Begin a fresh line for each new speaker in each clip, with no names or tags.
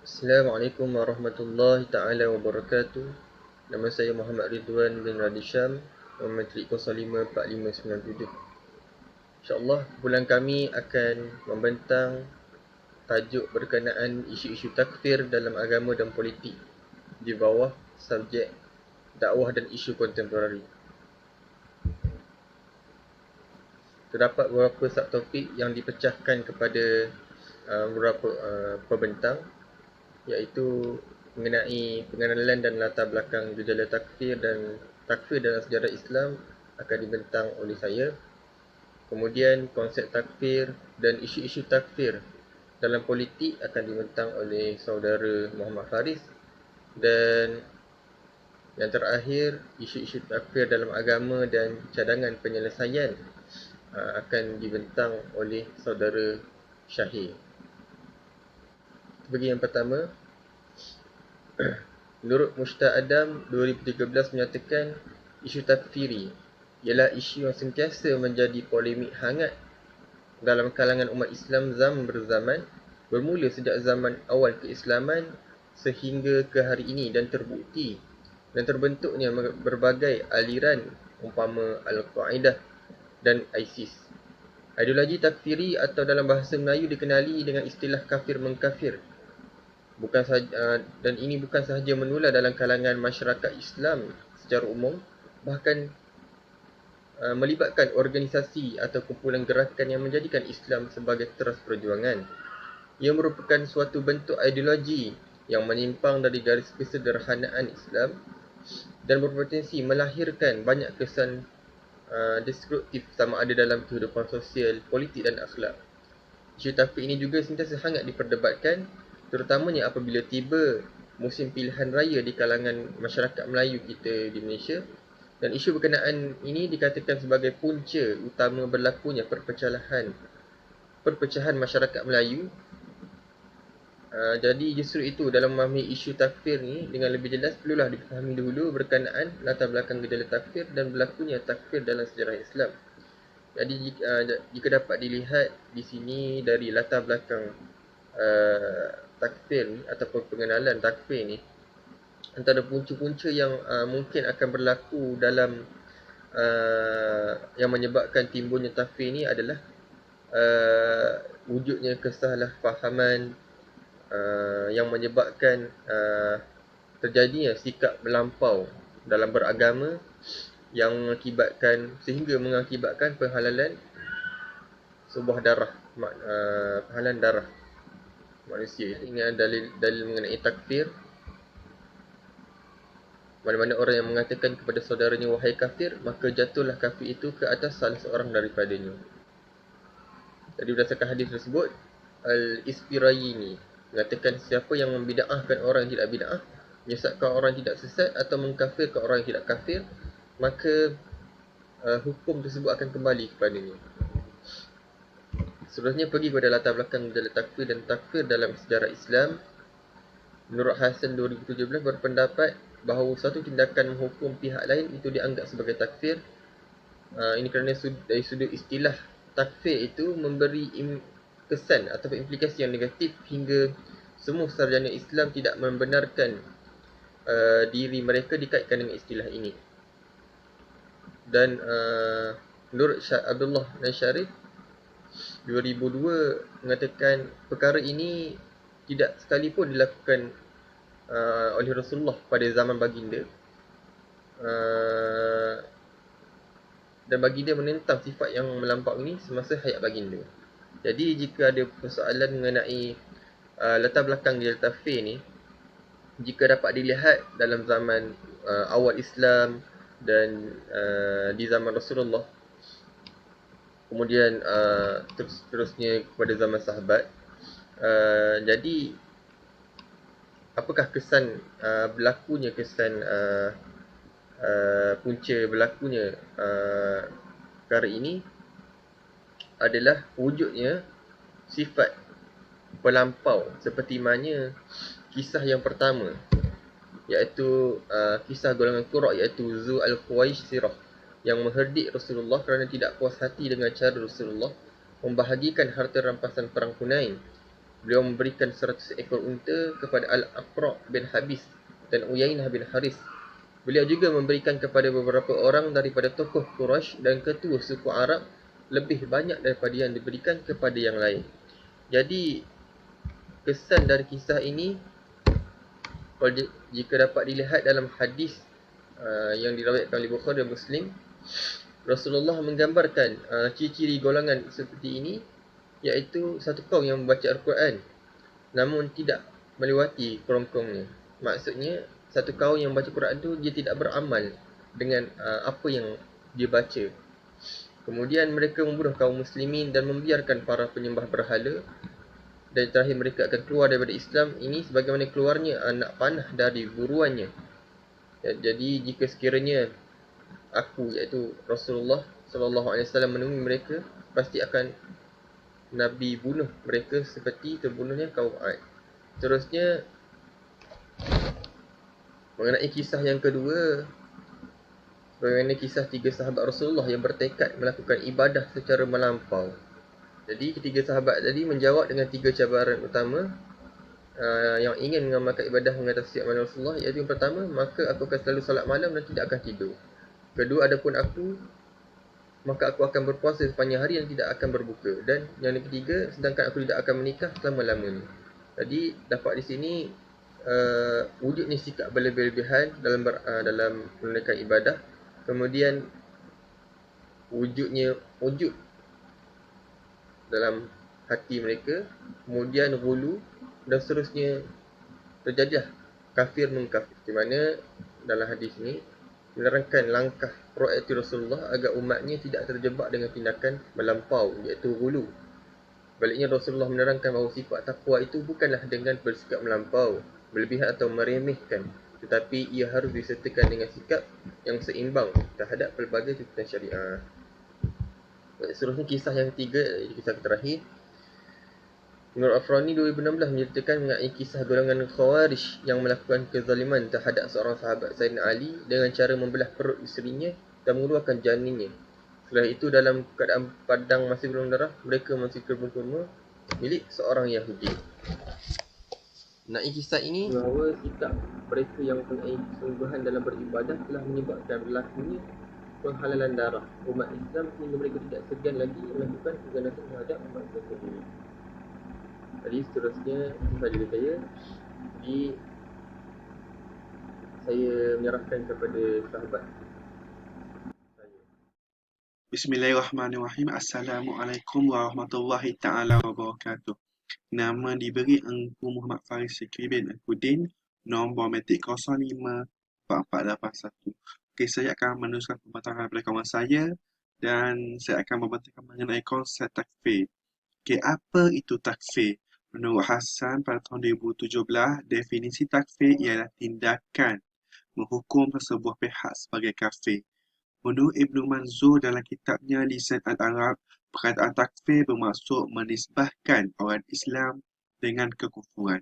Assalamualaikum warahmatullahi taala wabarakatuh. Nama saya Muhammad Ridwan bin Radisham, Memetrik 054597. InsyaAllah bulan kami akan membentang tajuk berkenaan isu-isu takfir dalam agama dan politik di bawah subjek dakwah dan isu kontemporari. Terdapat beberapa subtopik yang dipecahkan kepada beberapa pembentang, iaitu mengenai pengenalan dan latar belakang gejala takfir dan takfir dalam sejarah Islam akan dibentang oleh saya. Kemudian konsep takfir dan isu-isu takfir dalam politik akan dibentang oleh saudara Muhammad Faris. Dan yang terakhir, isu-isu takfir dalam agama dan cadangan penyelesaian akan dibentang oleh saudara Syahir. Bagi yang pertama, menurut Mushtaq Adam 2013 menyatakan isu takfiri ialah isu yang sentiasa menjadi polemik hangat dalam kalangan umat Islam zaman berzaman, bermula sejak zaman awal keislaman sehingga ke hari ini, dan terbukti dan terbentuknya berbagai aliran umpama Al-Qaedah dan ISIS. Ideologi takfiri atau dalam bahasa Melayu dikenali dengan istilah kafir mengkafir. Dan ini bukan sahaja menular dalam kalangan masyarakat Islam secara umum, bahkan melibatkan organisasi atau kumpulan gerakan yang menjadikan Islam sebagai teras perjuangan. Ia merupakan suatu bentuk ideologi yang menyimpang dari garis kesederhanaan Islam dan berpotensi melahirkan banyak kesan destruktif sama ada dalam kehidupan sosial, politik dan akhlak. Isu takfir ini juga sentiasa hangat diperdebatkan, terutamanya apabila tiba musim pilihan raya di kalangan masyarakat Melayu kita di Malaysia. Dan isu berkenaan ini dikatakan sebagai punca utama berlakunya perpecahan masyarakat Melayu. Jadi justru itu, dalam memahami isu takfir ni dengan lebih jelas, perlulah dipahami dahulu berkenaan latar belakang gejala takfir dan berlakunya takfir dalam sejarah Islam. Jadi jika dapat dilihat di sini dari latar belakang takfir ni ataupun pengenalan takfir ni, antara punca-punca yang mungkin akan berlaku dalam yang menyebabkan timbulnya takfir ni adalah wujudnya kesalahfahaman yang menyebabkan terjadinya sikap melampau dalam beragama yang mengakibatkan penghalalan sebuah darah, penghalalan darah manusia. Ini adalah dalil mengenai takfir. Mana-mana orang yang mengatakan kepada saudaranya wahai kafir, maka jatuhlah kafir itu ke atas salah seorang daripadanya. Jadi berdasarkan hadis tersebut, Al-Isfirayini mengatakan siapa yang membid'ahkan orang yang tidak bid'ah, menyesatkan orang yang tidak sesat atau mengkafirkan orang yang tidak kafir, maka hukum tersebut akan kembali kepadanya. Seterusnya pergi kepada latar belakang gejala takfir dan takfir dalam sejarah Islam. Menurut Hasan 2017 berpendapat bahawa satu tindakan menghukum pihak lain itu dianggap sebagai takfir. Ini kerana dari sudut istilah, takfir itu memberi kesan atau implikasi yang negatif hingga semua sarjana Islam tidak membenarkan diri mereka dikaitkan dengan istilah ini. Dan menurut Abdullah bin Syarif 2002 mengatakan perkara ini tidak sekalipun dilakukan oleh Rasulullah pada zaman baginda, dan baginda menentang sifat yang melampau ini semasa hayat baginda. Jadi jika ada persoalan mengenai latar belakang gejala takfir ni, jika dapat dilihat dalam zaman awal Islam dan di zaman Rasulullah, kemudian terusnya kepada zaman sahabat, jadi apakah kesan punca berlakunya perkara ini adalah wujudnya sifat pelampau, seperti mana kisah yang pertama, iaitu kisah golongan Qura', iaitu Zu al-Khuwaisirah, yang mengherdik Rasulullah kerana tidak puas hati dengan cara Rasulullah membahagikan harta rampasan perang Hunain. Beliau memberikan 100 ekor unta kepada Al-Aqra' bin Habis dan Uyainah bin Haris. Beliau juga memberikan kepada beberapa orang daripada tokoh Quraisy dan ketua suku Arab lebih banyak daripada yang diberikan kepada yang lain. Jadi, kesan dari kisah ini, kalau jika dapat dilihat dalam hadis yang diriwayatkan oleh Bukhari dan Muslim, Rasulullah menggambarkan ciri-ciri golongan seperti ini, iaitu satu kaum yang membaca Al-Quran namun tidak melewati kerongkongnya. Maksudnya, satu kaum yang baca Quran tu dia tidak beramal dengan apa yang dia baca. Kemudian mereka membunuh kaum muslimin dan membiarkan para penyembah berhala, dan terakhir mereka akan keluar daripada Islam ini sebagaimana keluarnya anak panah dari buruannya. Jadi jika sekiranya aku, iaitu Rasulullah SAW, menemui mereka, pasti akan Nabi bunuh mereka seperti terbunuhnya kaum Ad. Seterusnya, mengenai kisah yang kedua, bagaimana kisah 3 sahabat Rasulullah yang bertekad melakukan ibadah secara melampau. Jadi ketiga sahabat tadi menjawab dengan 3 cabaran utama yang ingin mengamalkan ibadah mengatasi amalan Rasulullah, iaitu yang pertama, maka aku akan selalu solat malam dan tidak akan tidur. Kedua, adapun aku, maka aku akan berpuasa sepanjang hari dan tidak akan berbuka. Dan yang ketiga, sedangkan aku tidak akan menikah selama-lamanya. Jadi dapat di sini wujudnya sikap berlebih-lebihan dalam menunaikan ibadah. Kemudian wujud dalam hati mereka. Kemudian ghulu, dan seterusnya terjadilah kafir mengkafir. Di mana dalam hadis ini menerangkan langkah proaktif Rasulullah agar umatnya tidak terjebak dengan tindakan melampau, iaitu ghulu. Baliknya, Rasulullah menerangkan bahawa sifat takwa itu bukanlah dengan bersikap melampau, berlebihan atau meremehkan, tetapi ia harus disertakan dengan sikap yang seimbang terhadap pelbagai tuntutan syariah. Seterusnya, kisah yang ketiga, kisah terakhir. Menurut Afrani 2016 menceritakan mengenai kisah golongan Khawarij yang melakukan kezaliman terhadap seorang sahabat Sayyidina Ali dengan cara membelah perut isterinya dan mengeluarkan janinnya. Setelah itu, dalam keadaan padang masih belum darah, mereka masih kurma milik seorang Yahudi. Mengenai kisah ini, bahawa sikap mereka yang mempunyai kesungguhan dalam beribadah telah menyebabkan berlakunya penghalalan darah umat Islam sehingga mereka tidak segan lagi melakukan keganasan terhadap umat mereka sendiri. Jadi seterusnya itu sahaja dari saya. Jadi saya menyerahkan kepada sahabat saya.
Bismillahirrahmanirrahim. Assalamualaikum warahmatullahi ta'ala wabarakatuh. Nama diberi Engku Muhammad Faris Syekri bin Akudin, nombor metrik 054481. Okey, saya akan meneruskan pembataran daripada kawan saya dan saya akan membantahkan mengenai konsep takfir. Okey, apa itu takfir? Menurut Hasan pada tahun 2017, definisi takfir ialah tindakan menghukum sesebuah pihak sebagai kafir. Menurut Ibnu Manzur dalam kitabnya Lisan Al-Arab, perkataan takfir bermaksud menisbahkan orang Islam dengan kekufuran.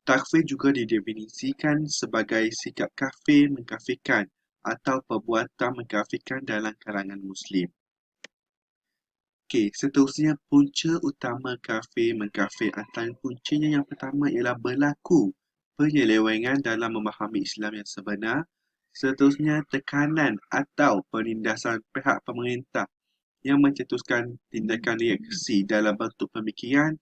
Takfir juga didefinisikan sebagai sikap kafir mengkafirkan atau perbuatan mengkafirkan dalam kalangan Muslim. Okey, seterusnya punca utama kafir mengkafir. Antara puncanya yang pertama ialah berlaku penyelewengan dalam memahami Islam yang sebenar. Seterusnya, tekanan atau penindasan pihak pemerintah yang mencetuskan tindakan reaksi dalam bentuk pemikiran.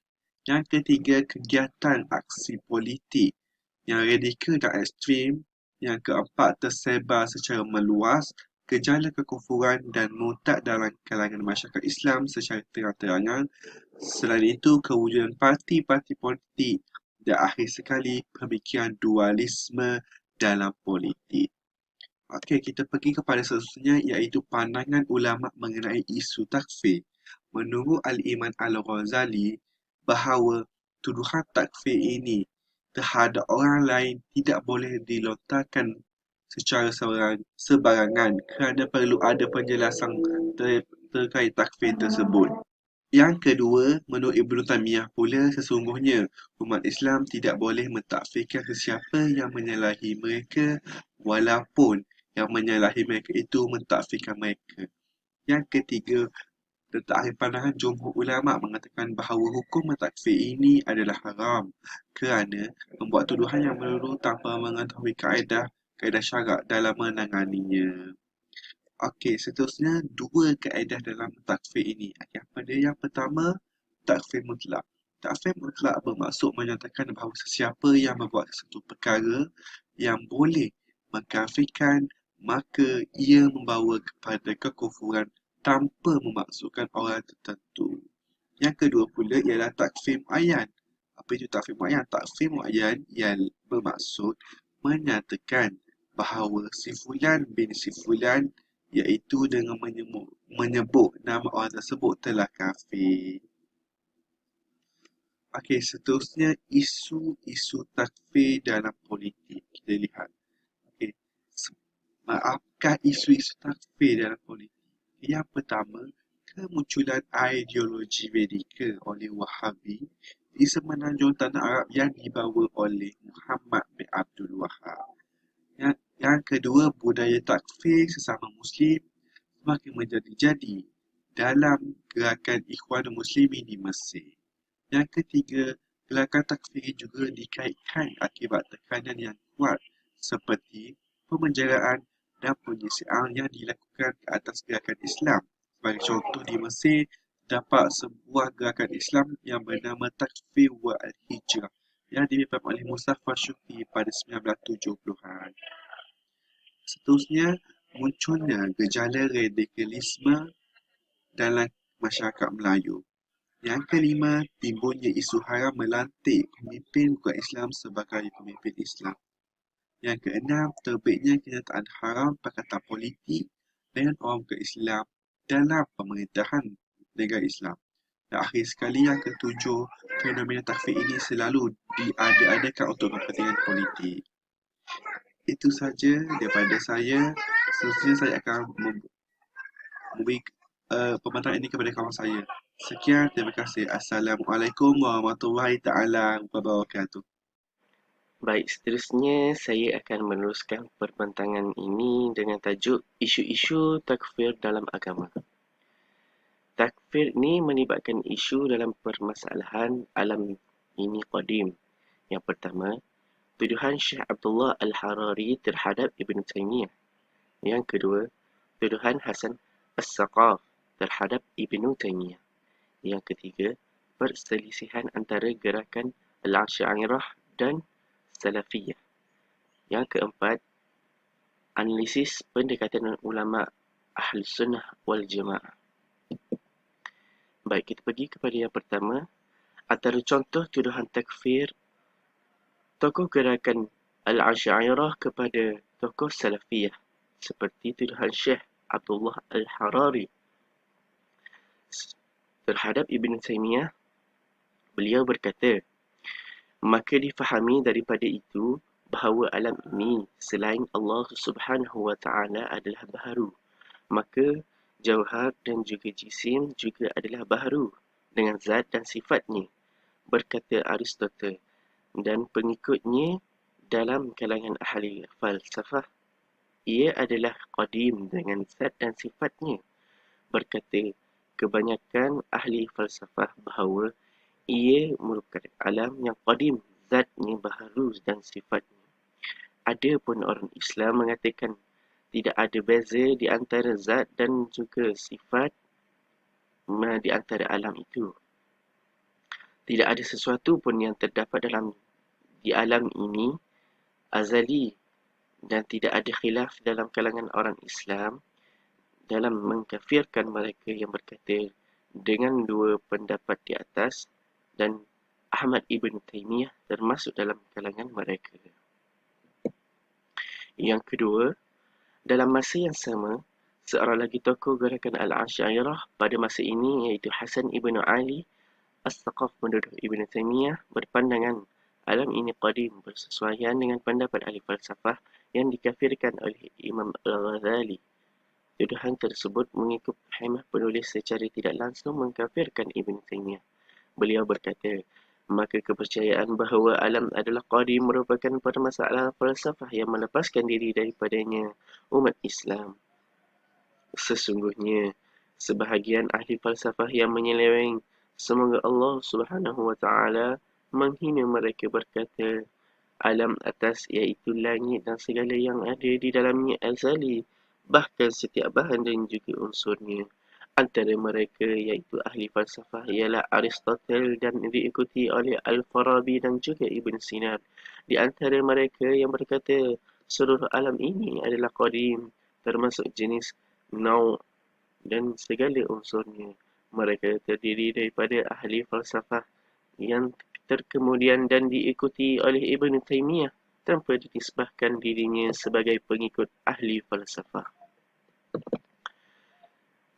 Yang ketiga, kegiatan aksi politik yang radikal dan ekstrim. Yang keempat, tersebar secara meluas gejala kekufuran dan murtad dalam kalangan masyarakat Islam secara terang-terangan. Selain itu, kewujudan parti-parti politik dan akhir sekali pemikiran dualisme dalam politik. Okey, kita pergi kepada seterusnya iaitu pandangan ulama mengenai isu takfir. Menurut Al-Imam Al-Ghazali bahawa tuduhan takfir ini terhadap orang lain tidak boleh dilontarkan secara sebarangan kerana perlu ada penjelasan terkait takfir tersebut. Yang kedua, menurut Ibnu Taimiyah pula, sesungguhnya umat Islam tidak boleh mentakfirkan sesiapa yang menyalahi mereka walaupun yang menyalahi mereka itu mentakfirkan mereka. Yang ketiga, Dan akhir pandangan jumhur ulama mengatakan bahawa hukum takfir ini adalah haram kerana membuat tuduhan yang melulu tanpa mengetahui kaedah syarak dalam menanganinya. Okey, seterusnya dua kaedah dalam takfir ini. Okey, apa dia? Yang pertama, takfir mutlak. Takfir mutlak bermaksud menyatakan bahawa sesiapa yang membuat sesuatu perkara yang boleh mengkafirkan, maka ia membawa kepada kekufuran tanpa memaksudkan orang tertentu. Yang kedua pula ialah takfir muayyan. Apa itu takfir muayyan? Takfir muayyan yang bermaksud menyatakan bahawa si fulan bin si fulan iaitu dengan menyebut nama orang tersebut telah kafir. Okey, seterusnya isu-isu takfir dalam politik. Kita lihat. Okey, apakah isu-isu takfir dalam politik? Yang pertama, kemunculan ideologi radikal oleh Wahabi di semenanjung tanah Arab yang dibawa oleh Muhammad bin Abdul Wahab. Yang kedua, budaya takfir sesama Muslim semakin menjadi-jadi dalam gerakan Ikhwan Muslimin di Mesir. Yang ketiga, gerakan takfir juga dikaitkan akibat tekanan yang kuat seperti pemenjaraan dan penyiksaan yang dilakukan ke atas gerakan Islam. Sebagai contoh, di Mesir terdapat sebuah gerakan Islam yang bernama Takfir wa Al-Hijrah yang dipimpin oleh Mustafa Syukri pada 1970-an. Seterusnya, munculnya gejala radikalisme dalam masyarakat Melayu. Yang kelima, timbulnya isu haram melantik pemimpin bukan Islam sebagai pemimpin Islam. Yang keenam, terbitnya kenyataan haram Pakatan Politik dengan orang bukan Islam dalam pemerintahan negara Islam. Dan akhir sekali, yang ketujuh, fenomena takfir ini selalu diada-adakan untuk kepentingan politik. Itu saja daripada saya. Seterusnya saya akan memberi pemaparan ini kepada kawan saya. Sekian, terima kasih. Assalamualaikum warahmatullahi taala wabarakatuh.
Baik, seterusnya saya akan meneruskan perbentangan ini dengan tajuk isu-isu takfir dalam agama. Takfir ini melibatkan isu dalam permasalahan alam ini qadim. Yang pertama, tuduhan Syekh Abdullah Al-Harari terhadap Ibn Taymiyah. Yang kedua, tuduhan Hasan As-Saqaf terhadap Ibn Taymiyah. Yang ketiga, perselisihan antara gerakan Al-Asy'ariyah dan Salafiyah. Yang keempat, analisis pendekatan ulama Ahli Sunnah wal Jamaah. Baik, kita pergi kepada yang pertama. Antara contoh tuduhan takfir tokoh gerakan Al-Asy'ariyah kepada tokoh Salafiyah seperti tuduhan Syekh Abdullah Al-Harari terhadap Ibn Taymiyah. Beliau berkata, maka difahami daripada itu bahawa alam ini selain Allah Subhanahu wa taala adalah baharu. Maka jauhar dan juga jisim juga adalah baharu dengan zat dan sifatnya, berkata Aristotle dan pengikutnya dalam kalangan ahli falsafah. Ia adalah qadim dengan zat dan sifatnya, berkata kebanyakan ahli falsafah bahawa ia merupakan alam yang qadim, zatnya baharu dan sifatnya. Ada pun orang Islam mengatakan tidak ada beza di antara zat dan juga sifat di antara alam itu. Tidak ada sesuatu pun yang terdapat di alam ini azali dan tidak ada khilaf dalam kalangan orang Islam dalam mengkafirkan mereka yang berkata dengan dua pendapat di atas, dan Ahmad Ibn Taymiyah termasuk dalam kalangan mereka. Yang kedua, dalam masa yang sama, seorang lagi tokoh gerakan Al-Asy'ariyah pada masa ini iaitu Hasan Ibn Ali As-Saqaf menuduh Ibn Taymiyah berpandangan alam ini qadim bersesuaian dengan pendapat ahli falsafah yang dikafirkan oleh Imam Al-Ghazali. Tuduhan tersebut mengikut hemah penulis secara tidak langsung mengkafirkan Ibn Taymiyah. Beliau berkata, maka kepercayaan bahawa alam adalah qadim merupakan permasalahan falsafah yang melepaskan diri daripadanya umat Islam. Sesungguhnya, Sebahagian ahli falsafah yang menyeleweng semoga Allah Subhanahu wa taala menghina mereka berkata, alam atas iaitu langit dan segala yang ada di dalamnya azali, bahkan setiap bahan dan juga unsurnya. Antara mereka iaitu ahli falsafah ialah Aristotle dan diikuti oleh Al-Farabi dan juga Ibn Sina. Di antara mereka yang berkata seluruh alam ini adalah qadim, termasuk jenis, nau' dan segala unsurnya. Mereka terdiri daripada ahli falsafah yang terkemudian dan diikuti oleh Ibn Taymiyah tanpa dinisbahkan dirinya sebagai pengikut ahli falsafah.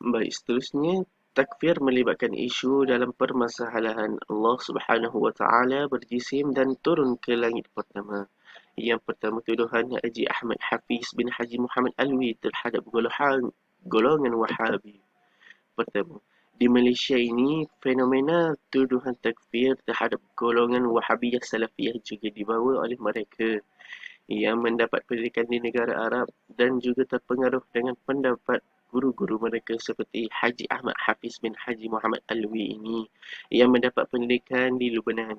Baik, seterusnya, takfir melibatkan isu dalam permasalahan Allah Subhanahu wa taala berjisim dan turun ke langit pertama. Yang pertama, tuduhan Haji Ahmad Hafiz bin Haji Muhammad Alwi terhadap golongan Wahabi. Pertama, di Malaysia ini, fenomena tuduhan takfir terhadap golongan Wahabiyah Salafiyah juga dibawa oleh mereka yang mendapat pendidikan di negara Arab dan juga terpengaruh dengan pendapat guru-guru mereka seperti Haji Ahmad Hafiz bin Haji Muhammad Alwi ini yang mendapat pendidikan di Lebanon.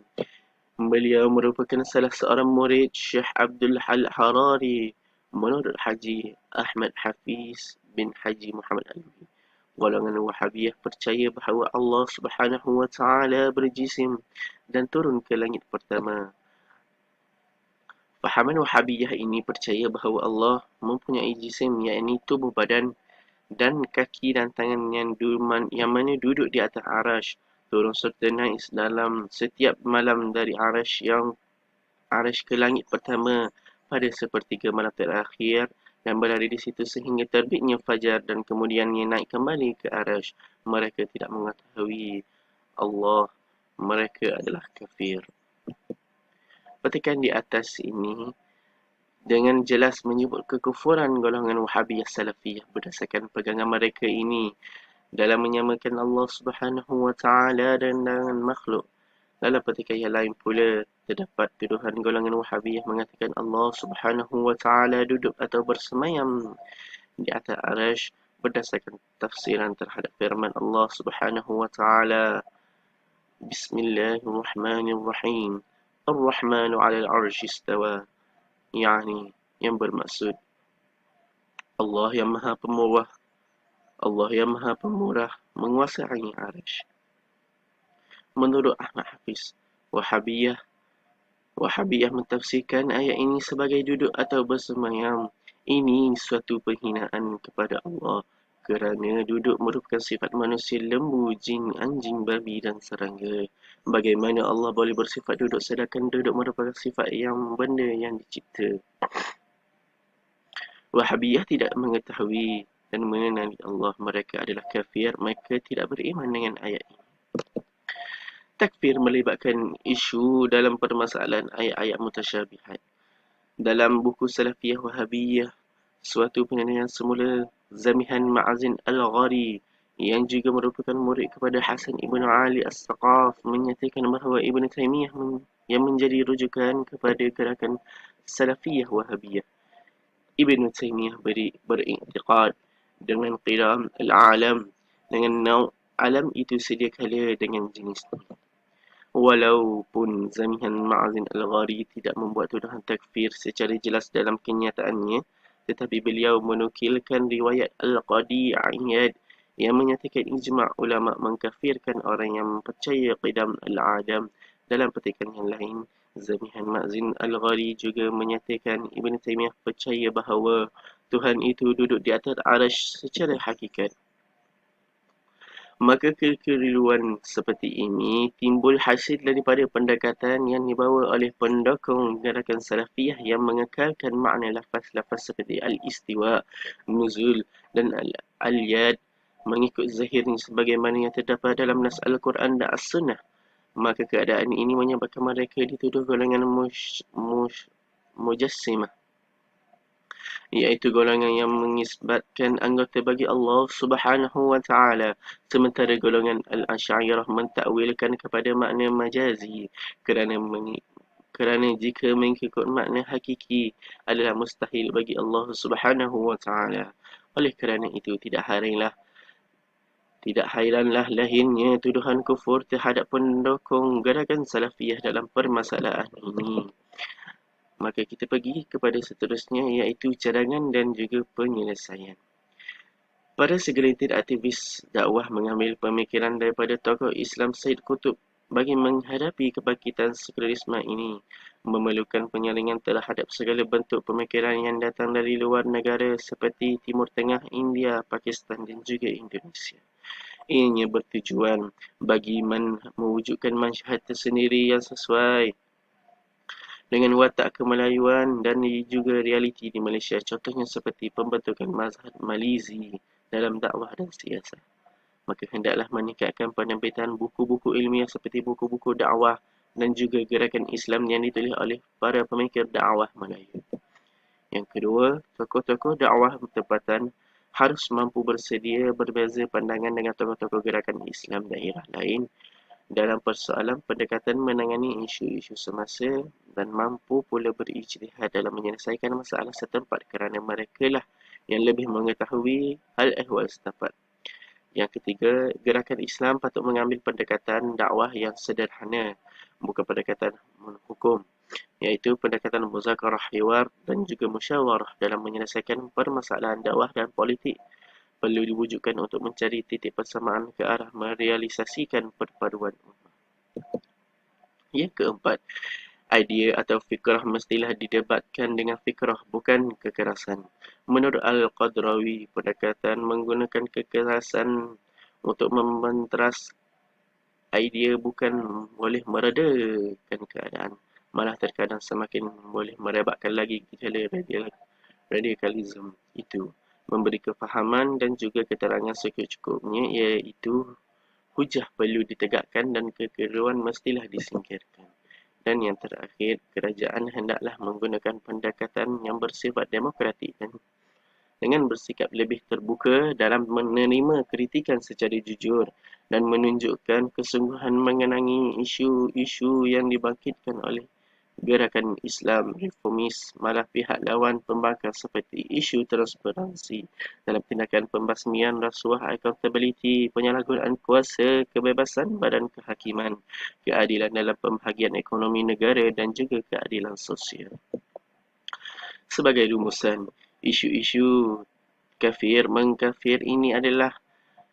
Beliau merupakan salah seorang murid Syekh Abdul Harari. Menurut Haji Ahmad Hafiz bin Haji Muhammad Alwi, golongan Wahabiyah percaya bahawa Allah Subhanahu wa taala berjisim dan turun ke langit pertama. Fahaman Wahabiyah ini percaya bahawa Allah mempunyai jisim, yakni tubuh badan dan kaki dan tangan yang mana duduk di atas arash, turun serta naik dalam setiap malam dari arash ke langit pertama pada sepertiga malam terakhir dan berada di situ sehingga terbitnya fajar dan kemudiannya naik kembali ke arash. Mereka tidak mengetahui Allah. Mereka adalah kafir. Petikan di atas ini dengan jelas menyebut kekufuran golongan Wahabiyah Salafiyah berdasarkan pegangan mereka ini dalam menyamakan Allah Subhanahu wa taala dengan makhluk. Dalam petikan yang lain pula, terdapat tuduhan golongan Wahabiyah mengatakan Allah Subhanahu wa taala duduk atau bersemayam di atas arash berdasarkan tafsiran terhadap firman Allah Subhanahu wa taala. Bismillahirrahmanirrahim. Ar-Rahmanu 'alal 'arsy istawa. Yani yang bermaksud Allah yang Maha Pemurah, Allah yang Maha Pemurah menguasai arash. Menurut Ahmad Hafiz, Wahabiyah mentafsirkan ayat ini sebagai duduk atau bersemayam. Ini suatu penghinaan kepada Allah kerana duduk merupakan sifat manusia, lembu, jin, anjing, babi dan serangga. Bagaimana Allah boleh bersifat duduk sedangkan duduk merupakan sifat yang benda yang dicipta? Wahabiyah tidak mengetahui dan mengenali Allah. Mereka adalah kafir. Mereka tidak beriman dengan ayat ini. Takfir melibatkan isu dalam permasalahan ayat-ayat mutasyabihat. Dalam buku Salafiyah Wahabiyah, suatu penelitian semula, Zamihan Ma'azin Al-Ghari yang juga merupakan murid kepada Hasan Ibn Ali As-Saqaf menyatakan bahawa Ibn Taymiyah yang menjadi rujukan kepada gerakan Salafiyah Wahabiyah. Ibn Taymiyah beriktikad dengan qidam al-alam, dengan nau' alam itu sedia kala dengan jenis ini. Walaupun Zamihan Ma'azin Al-Ghari tidak membuat tuduhan takfir secara jelas dalam kenyataannya, tetapi beliau menukilkan riwayat Al-Qadi Iyad yang menyatakan ijma' ulama' mengkafirkan orang yang percaya qidam al-adam. Dalam petikan yang lain, Zamihan Ma'azin Al-Ghari juga menyatakan Ibn Taymiyah percaya bahawa Tuhan itu duduk di atas arash secara hakikat. Maka kekeliruan seperti ini timbul hasil daripada pendekatan yang dibawa oleh pendukung gerakan Salafiyah yang mengekalkan makna lafaz-lafaz seperti al-istiwa, nuzul dan al-yad mengikut zahirnya sebagaimana yang terdapat dalam nas Al-Quran dan As-Sunnah. Maka keadaan ini menyebabkan mereka dituduh golongan mujassimah, iaitu golongan yang mengisbatkan anggota bagi Allah Subhanahu wa taala, sementara golongan Al-Asy'ariyah mentakwilkan kepada makna majazi kerana jika mengikut makna hakiki adalah mustahil bagi Allah Subhanahu wa taala. Oleh kerana itu tidak heranlah Tidak hairanlah lahirnya tuduhan kufur terhadap pendukung gerakan Salafiyah dalam permasalahan ini. Maka kita pergi kepada seterusnya, iaitu cadangan dan juga penyelesaian. Para segelintir aktivis dakwah mengambil pemikiran daripada tokoh Islam Syed Qutb bagi menghadapi kebangkitan sekularisme ini, memerlukan penyaringan terhadap segala bentuk pemikiran yang datang dari luar negara seperti Timur Tengah, India, Pakistan dan juga Indonesia. Ianya bertujuan bagi mewujudkan mansyahad tersendiri yang sesuai dengan watak kemelayuan dan juga realiti di Malaysia. Contohnya seperti pembentukan mazhab Malizi dalam dakwah dan siasat. Maka hendaklah meningkatkan penerbitan buku-buku ilmiah seperti buku-buku dakwah dan juga gerakan Islam yang ditulis oleh para pemikir dakwah Melayu. Yang kedua, tokoh-tokoh dakwah tempatan harus mampu bersedia berbeza pandangan dengan tokoh-tokoh gerakan Islam daerah lain dalam persoalan pendekatan menangani isu-isu semasa dan mampu pula berijtihad dalam menyelesaikan masalah setempat kerana mereka lah yang lebih mengetahui hal ehwal setempat. Yang ketiga, gerakan Islam patut mengambil pendekatan dakwah yang sederhana, bukan pendekatan hukum, iaitu pendekatan muzakarah, hiwar dan juga musyawarah dalam menyelesaikan permasalahan dakwah dan politik perlu diwujudkan untuk mencari titik persamaan ke arah merealisasikan perpaduan umat. Yang keempat, idea atau fikrah mestilah didebatkan dengan fikrah, bukan kekerasan. Menurut Al-Qadrawi, pendekatan menggunakan kekerasan untuk membenteras idea bukan boleh meredakan keadaan, malah terkadang semakin boleh merebakkan lagi gejala radikalisme itu. Memberi kefahaman dan juga keterangan secukup-cukupnya, iaitu hujah perlu ditegakkan dan kekeliruan mestilah disingkirkan. Dan yang terakhir, kerajaan hendaklah menggunakan pendekatan yang bersifat demokratik dan dengan bersikap lebih terbuka dalam menerima kritikan secara jujur dan menunjukkan kesungguhan mengenai isu-isu yang dibangkitkan oleh gerakan Islam reformis, malah pihak lawan pembangkang seperti isu transparansi dalam tindakan pembasmian rasuah, accountability, penyalahgunaan kuasa, kebebasan badan kehakiman, keadilan dalam pembahagian ekonomi negara dan juga keadilan sosial. Sebagai rumusan, isu-isu kafir mengkafir ini adalah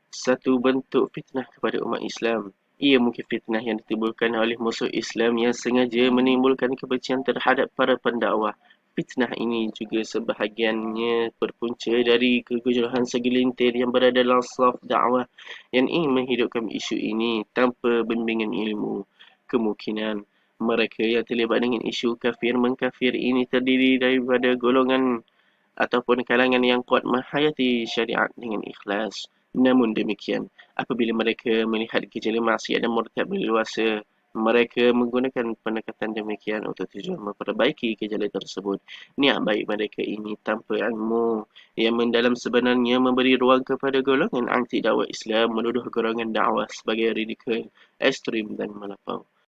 satu bentuk fitnah kepada umat Islam. Ia mungkin fitnah yang ditimbulkan oleh musuh Islam yang sengaja menimbulkan kebencian terhadap para pendakwah. Fitnah ini juga sebahagiannya berpunca dari kegejolahan segelintir yang berada dalam saf dakwah yang ingin menghidupkan isu ini tanpa bimbingan ilmu. Kemungkinan mereka yang terlibat dengan isu kafir mengkafir ini terdiri daripada golongan ataupun kalangan yang kuat menghayati syariat dengan ikhlas. Namun demikian, apabila mereka melihat gejala maksiat dan murtad berleluasa, mereka menggunakan pendekatan demikian untuk tujuan memperbaiki gejala tersebut. Niat baik mereka ini tanpa ilmu yang mendalam sebenarnya memberi ruang kepada golongan anti dakwah Islam menuduh golongan dakwah sebagai radikal, ekstrim dan melampau.